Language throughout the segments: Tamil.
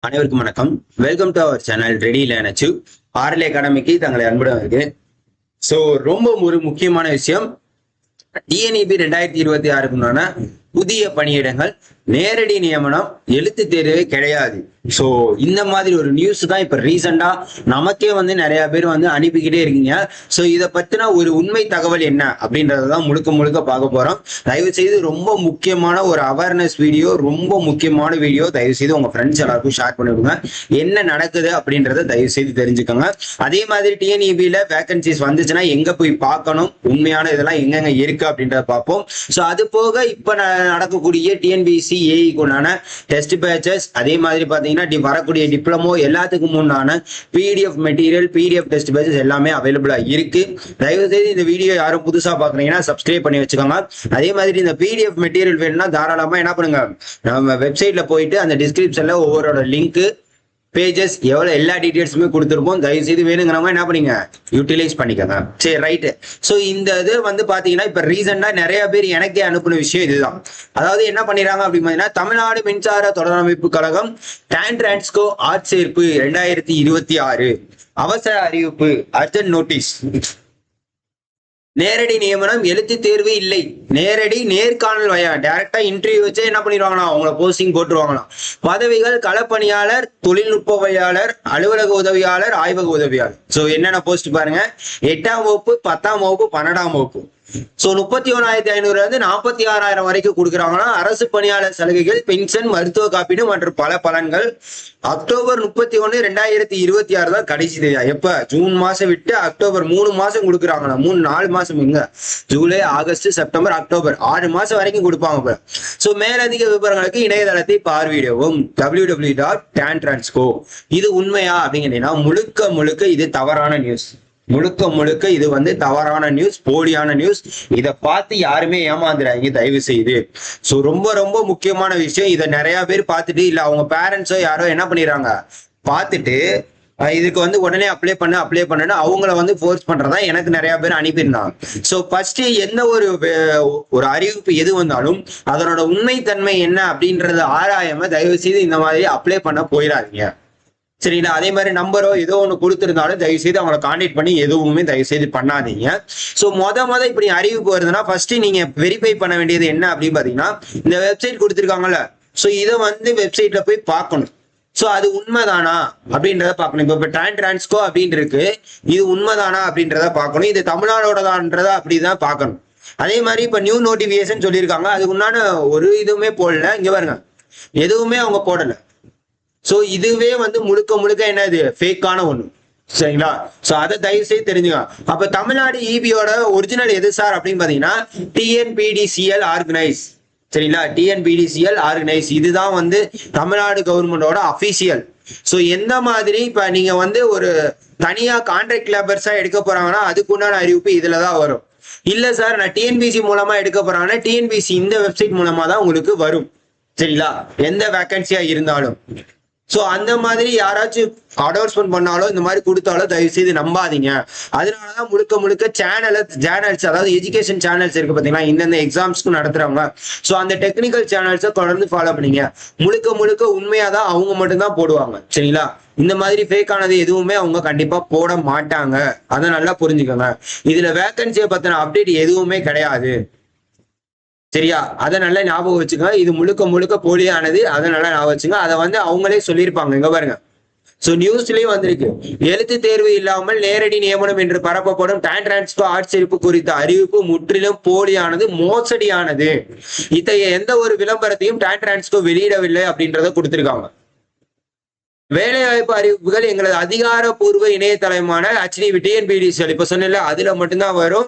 அனைவருக்கும் வணக்கம். Welcome to our channel ready learn achieve. RL அகாடமிக்கு தங்களை அன்புடன் இருக்கு. ஸோ ரொம்ப ஒரு முக்கியமான விஷயம், டிஎன்இபி 2026 புதிய பணியிடங்கள் நேரடி நியமனம், எழுத்து தேர்வே கிடையாது. ஸோ இந்த மாதிரி ஒரு நியூஸ் தான் இப்ப ரீசெண்டா நமக்கே நிறைய பேர் அனுப்பிக்கிட்டே இருக்கீங்க. ஸோ இதை பத்தின ஒரு உண்மை தகவல் என்ன அப்படின்றதான் முழுக்க முழுக்க பார்க்க போறோம். தயவு செய்து ரொம்ப முக்கியமான ஒரு அவேர்னஸ் வீடியோ, ரொம்ப முக்கியமான வீடியோ. தயவு செய்து உங்க ஃப்ரெண்ட்ஸ் எல்லாருக்கும் ஷேர் பண்ணிவிடுங்க. என்ன நடக்குது அப்படின்றத தயவு செய்து தெரிஞ்சுக்கோங்க. அதே மாதிரி டிஎன்இபியில வேகன்சிஸ் வந்துச்சுன்னா எங்க போய் பார்க்கணும், உண்மையான இதெல்லாம் எங்கெங்க இருக்கு அப்படின்றத பார்ப்போம். ஸோ அது போக இப்ப நடக்கக்கூடிய டிஎன்பிசி ஏஇக்குண்டான டெஸ்ட் பேச்சஸ், அதே மாதிரி பாத்தீங்கன்னா வரக்கூடிய டிப்ளமோ எல்லாத்துக்கும் முன்னான PDF material, PDF test batches எல்லாமே அவைலபிளா இருக்கு. தயவு செய்து இந்த வீடியோ யாரும் புதுசா பாக்குறீங்கன்னா சப்ஸ்கிரைப் பண்ணி வச்சுக்கோங்க. அதே மாதிரி இந்த பிடிஎஃப் மெட்டீரியல் வேணும்னா தாராளமா என்ன பண்ணுங்க, நம்ம வெப்சைட்ல போயிட்டு அந்த டிஸ்கிரிப்ஷன்ல ஒவ்வொரு லிங்க், பேஜஸ், எவ்வளவு எல்லா டீடைல்ஸுமே கொடுத்துருப்போம். தயவு செய்து வேணுங்கிறவங்க என்ன பண்ணீங்க, யூட்டிலைஸ் பண்ணிக்கோங்க. சரி, ரைட்டு. ஸோ இந்த இது பாத்தீங்கன்னா இப்ப ரீசெண்டா நிறைய பேர் எனக்கே அனுப்பின விஷயம் இதுதான். அதாவது என்ன பண்ணிடுறாங்க அப்படின்னு பாத்தீங்கன்னா, தமிழ்நாடு மின்சார தொடரமைப்பு கழகம் டான் டிரான்ஸ்கோ ஆட்சேர்ப்பு 2026 அவசர அறிவிப்பு, அர்ஜென்ட் நோட்டீஸ். நேரடி நியமனம், எழுத்து தேர்வு இல்லை, நேரடி நேர்காணல் டைரக்டா இன்டர்வியூ வச்சு என்ன பண்ணிடுவாங்கன்னா அவங்கள போஸ்டிங் போட்டுருவாங்களாம். பதவிகள் களப்பணியாளர், தொழில்நுட்பவியாளர், அலுவலக உதவியாளர், ஆய்வக உதவியாளர். சோ என்னென்ன போஸ்ட் பாருங்க, 8ஆம் வகுப்பு, 10ஆம் வகுப்பு, 12ஆம் வகுப்பு. சோ 31,500 46,000 வரைக்கும் கொடுக்குறாங்கன்னா, அரசு பணியாளர் சலுகைகள், பென்ஷன், மருத்துவ காப்பீடு மற்றும் பல பலன்கள். அக்டோபர் 31, 2026 தான் கடைசி தேதி. எப்ப? ஜூன் மாசம் விட்டு அக்டோபர் 3 மாசம் கொடுக்குறாங்களா? 4 மாசம் இங்க ஜூலை, ஆகஸ்ட், செப்டம்பர், அக்டோபர் 6 மாசம் வரைக்கும் கொடுப்பாங்க. சோ மேலதிக விவரங்களுக்கு இணையதளத்தை பார்வையிடவும் www.tantransco. இது உண்மையா அப்படிங்கிறீங்கன்னா முழுக்க முழுக்க இது தவறான நியூஸ். முழுக்க முழுக்க இது தவறான நியூஸ், போலியான நியூஸ். இதை பார்த்து யாருமே ஏமாந்துறாங்க தயவு செய்து. சோ ரொம்ப ரொம்ப முக்கியமான விஷயம். இதை நிறைய பேர் பார்த்துட்டு, இல்ல அவங்க பேரண்ட்ஸோ யாரோ என்ன பண்ணிடுறாங்க, பார்த்துட்டு இதுக்கு உடனே அப்ளை பண்ணுன்னு அவங்கள ஃபோர்ஸ் பண்றதா எனக்கு நிறைய பேர் அனுப்பியிருந்தாங்க. சோ ஃபர்ஸ்ட் எந்த ஒரு அறிவிப்பு எது வந்தாலும் அதனோட உண்மைத்தன்மை என்ன அப்படின்றத ஆராயாம தயவு செய்து இந்த மாதிரி அப்ளை பண்ண போயிடாதீங்க. சரிங்களா? அதே மாதிரி நம்பரோ ஏதோ ஒன்று கொடுத்துருந்தாலும் தயவு செய்து அவங்களை கான்டாக்ட் பண்ணி எதுவுமே தயவு செய்து பண்ணாதீங்க. ஸோ மொத இப்படி அறிவிப்பு வருதுன்னா ஃபர்ஸ்ட் நீங்க வெரிஃபை பண்ண வேண்டியது என்ன அப்படின்னு பாத்தீங்கன்னா, இந்த வெப்சைட் கொடுத்துருக்காங்கல்ல, ஸோ இதை வெப்சைட்ல போய் பார்க்கணும். ஸோ அது உண்மைதானா அப்படின்றத பார்க்கணும். இப்போ டான் டிரான்ஸ்கோ அப்படின்னு இருக்கு, இது உண்மைதானா அப்படின்றத பார்க்கணும். இது தமிழ்நாடோடதான்றத அப்படிதான் பார்க்கணும். அதே மாதிரி இப்ப நியூ நோட்டிபிகேஷன் சொல்லியிருக்காங்க, அதுக்கு உண்டான ஒரு இதுவுமே போடல. இங்க பாருங்க, எதுவுமே அவங்க போடல. சோ இதுவே முழுக்க முழுக்க என்னது, ஃபேக்கான ஒண்ணு. சரிங்களா? சோ அதை தயவு செய்து தெரிஞ்சுங்க. அப்ப தமிழ்நாடு இபியோட ஒரிஜினல் எது சார் அப்படின்னு பாத்தீங்கன்னா, டிஎன்பிடிசிஎல் ஆர்கனைஸ். சரிங்களா? டிஎன்பிடிசிஎல் ஆர்கனைஸ் இதுதான் தமிழ்நாடு கவர்மெண்டோட அபிஷியல். சோ எந்த மாதிரி இப்ப நீங்க ஒரு தனியா கான்ட்ராக்ட் லேபர்ஸா எடுக்க போறாங்கன்னா அதுக்குண்டான அறிவிப்பு இதுலதான் வரும். இல்ல சார் நான் டிஎன்பிசி மூலமா எடுக்க போறாங்கன்னா டிஎன்பிசி இந்த வெப்சைட் மூலமா தான் உங்களுக்கு வரும். சரிங்களா? எந்த வேகன்சியா இருந்தாலும். சோ அந்த மாதிரி யாராச்சும் அட்வர்டைஸ்மெண்ட் பண்ணாலும் இந்த மாதிரி கொடுத்தாலும் தயவு செய்து நம்பாதீங்க. அதனாலதான் முழுக்க முழுக்க சேனல்ஸ், அதாவது எஜுகேஷன் சேனல்ஸ் இருக்கு பாத்தீங்களா, இந்தந்த எக்ஸாம்ஸ்க்கு நடத்துறவங்க. சோ அந்த டெக்னிக்கல் சேனல்ஸை தொடர்ந்து ஃபாலோ பண்ணீங்க. முழுக்க முழுக்க உண்மையாதான் அவங்க மட்டும்தான் போடுவாங்க. சரிங்களா? இந்த மாதிரி ஃபேக் ஆனது எதுவுமே அவங்க கண்டிப்பா போட மாட்டாங்க. அதை நல்லா புரிஞ்சுக்கோங்க. இதுல வேகன்சியை பத்தின அப்டேட் எதுவுமே கிடையாது. சரியா? அதை நல்லா ஞாபகம் வச்சுக்கோங்க. இது முழுக்க முழுக்க போலியானது. அதை நல்லா ஞாபகம் வச்சுங்க. அதை அவங்களே சொல்லியிருப்பாங்க. இங்க பாருங்க, சோ நியூஸ்லயும் வந்திருக்கு, எழுத்து தேர்வு இல்லாமல் நேரடி நியமனம் என்று பரப்பப்படும் டான் டிரான்ஸ்கோ ஆட்சேர்ப்பு குறித்த அறிவிப்பு முற்றிலும் போலியானது, மோசடியானது. இத்தகைய எந்த ஒரு விளம்பரத்தையும் டான் டிரான்ஸ்கோ வெளியிடவில்லை அப்படின்றத கொடுத்திருக்காங்க. வேலைவாய்ப்பு அறிவிப்புகள் எங்களது அதிகாரப்பூர்வ இணையதளமான டிஎன்பிடிசிஎல் இப்ப சொன்ன அதுல மட்டும்தான் வரும்.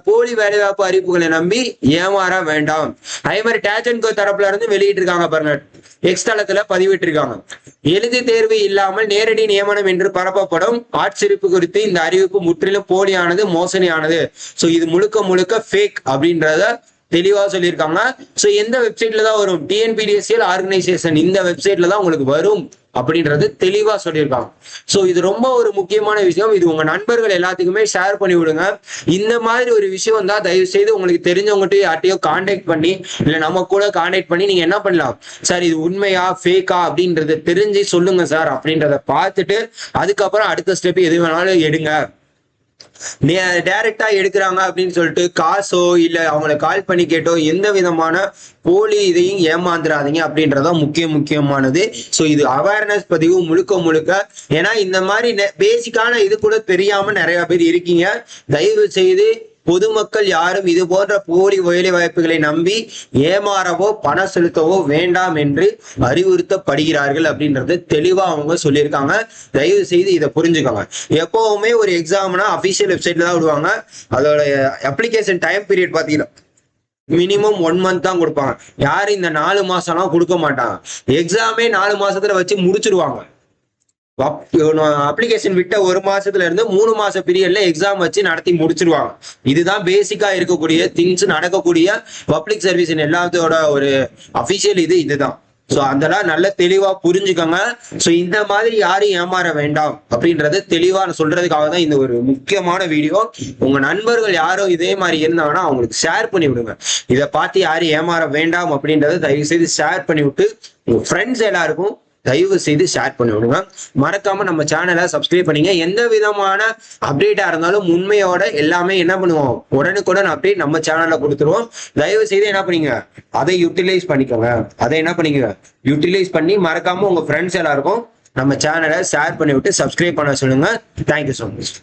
போலி வேலைவாய்ப்பு அறிவிப்புகளை நம்பி ஏமாற வேண்டாம். அதே மாதிரி டேஜன்கோ தரப்புல இருந்து வெளியிட்டு இருக்காங்க பாருங்க, எக்ஸ் தளத்துல பதிவிட்டு இருக்காங்க. எழுத்து தேர்வு இல்லாமல் நேரடி நியமனம் என்று பரப்பப்படும் ஆட்சேர்ப்பு குறித்து இந்த அறிவிப்பு முற்றிலும் போலியானது, மோசடியானது. சோ இது முழுக்க முழுக்க ஃபேக் அப்படின்றத தெளிவா சொல்லியிருக்காங்க. ஸோ எந்த வெப்சைட்ல தான் வரும், டிஎன்பிடிஎஸ்சிஎல் ஆர்கனைசேஷன் இந்த வெப்சைட்ல தான் உங்களுக்கு வரும் அப்படின்றது தெளிவா சொல்லியிருக்காங்க. ஸோ இது ரொம்ப ஒரு முக்கியமான விஷயம். இது உங்க நண்பர்கள் எல்லாத்துக்குமே ஷேர் பண்ணி விடுங்க. இந்த மாதிரி ஒரு விஷயம் தான் தயவு செய்து உங்களுக்கு தெரிஞ்சவங்ககிட்ட யார்ட்டையோ கான்டாக்ட் பண்ணி இல்ல நம்ம கூட கான்டாக்ட் பண்ணி நீங்க என்ன பண்ணலாம், சார் இது உண்மையா ஃபேக்கா அப்படின்றத தெரிஞ்சு சொல்லுங்க சார் அப்படின்றத பார்த்துட்டு அதுக்கப்புறம் அடுத்த ஸ்டெப் எது வேணாலும் எடுங்க. டைரக்டா எடுக்கிறாங்க அப்படின்னு சொல்லிட்டு காசோ இல்ல அவங்களை கால் பண்ணி கேட்டோ எந்த விதமான போலி இதையும் ஏமாந்துடாதீங்க அப்படின்றதான் முக்கியமானது. ஸோ இது அவேர்னஸ் பதிவு முழுக்க. ஏன்னா இந்த மாதிரி பேசிக்கான இது கூட தெரியாம நிறைய பேர் இருக்கீங்க. தயவு செய்து பொதுமக்கள் யாரும் இது போன்ற போலி வேலை வாய்ப்புகளை நம்பி ஏமாறவோ பணம் செலுத்தவோ வேண்டாம் என்று அறிவுறுத்தப்படுகிறார்கள் அப்படின்றது தெளிவா அவங்க சொல்லியிருக்காங்க. தயவு செய்து இதை புரிஞ்சுக்கோங்க. எப்பவுமே ஒரு எக்ஸாம்னா அபிஷியல் வெப்சைட்ல தான் விடுவாங்க. அதோட அப்ளிகேஷன் டைம் பீரியட் பாத்தீங்கன்னா மினிமம் 1 month தான் கொடுப்பாங்க. யாரும் இந்த 4 மாசம்லாம் கொடுக்க மாட்டாங்க. எக்ஸாமே 4 மாசத்துல வச்சு முடிச்சிருவாங்க. அப்ளிகேஷன் விட்ட 1 மாசத்துல இருந்து 3 மாச பீரியட்ல எக்ஸாம் வச்சு நடத்தி முடிச்சிருவாங்க. இதுதான் பேசிக்கா இருக்கக்கூடிய திங்ஸ் நடக்கக்கூடிய பப்ளிக் சர்வீஸ் எல்லாத்தோட ஒரு அபிஷியல் இதுதான். ஸோ அதெல்லாம் நல்ல தெளிவா புரிஞ்சுக்கோங்க. ஸோ இந்த மாதிரி யாரும் ஏமாற வேண்டாம் அப்படின்றத தெளிவா சொல்றதுக்காக தான் இந்த ஒரு முக்கியமான வீடியோ. உங்க நண்பர்கள் யாரும் இதே மாதிரி இருந்தாங்கன்னா அவங்களுக்கு ஷேர் பண்ணி விடுங்க. இதை பார்த்து யாரும் ஏமாற வேண்டாம் அப்படின்றத தயவு செய்து ஷேர் பண்ணி விட்டு உங்க ஃப்ரெண்ட்ஸ் எல்லாருக்கும் தயவு செய்து ஷேர் பண்ணி விடுங்க. மறக்காம நம்ம சேனலை சப்ஸ்கிரைப் பண்ணீங்க. எந்த விதமான அப்டேட்டா இருந்தாலும் உண்மையோட எல்லாமே என்ன பண்ணுவோம், உடனுக்குடன் அப்டேட் நம்ம சேனல்ல கொடுத்துருவோம். தயவு செய்து என்ன பண்ணீங்க, அதை யூட்டிலைஸ் பண்ணிக்கோங்க. அதை என்ன பண்ணீங்க, யூட்டிலைஸ் பண்ணி மறக்காம உங்க ஃப்ரெண்ட்ஸ் எல்லாருக்கும் நம்ம சேனலை ஷேர் பண்ணி விட்டு சப்ஸ்கிரைப் பண்ண சொல்லுங்க. Thank you so much.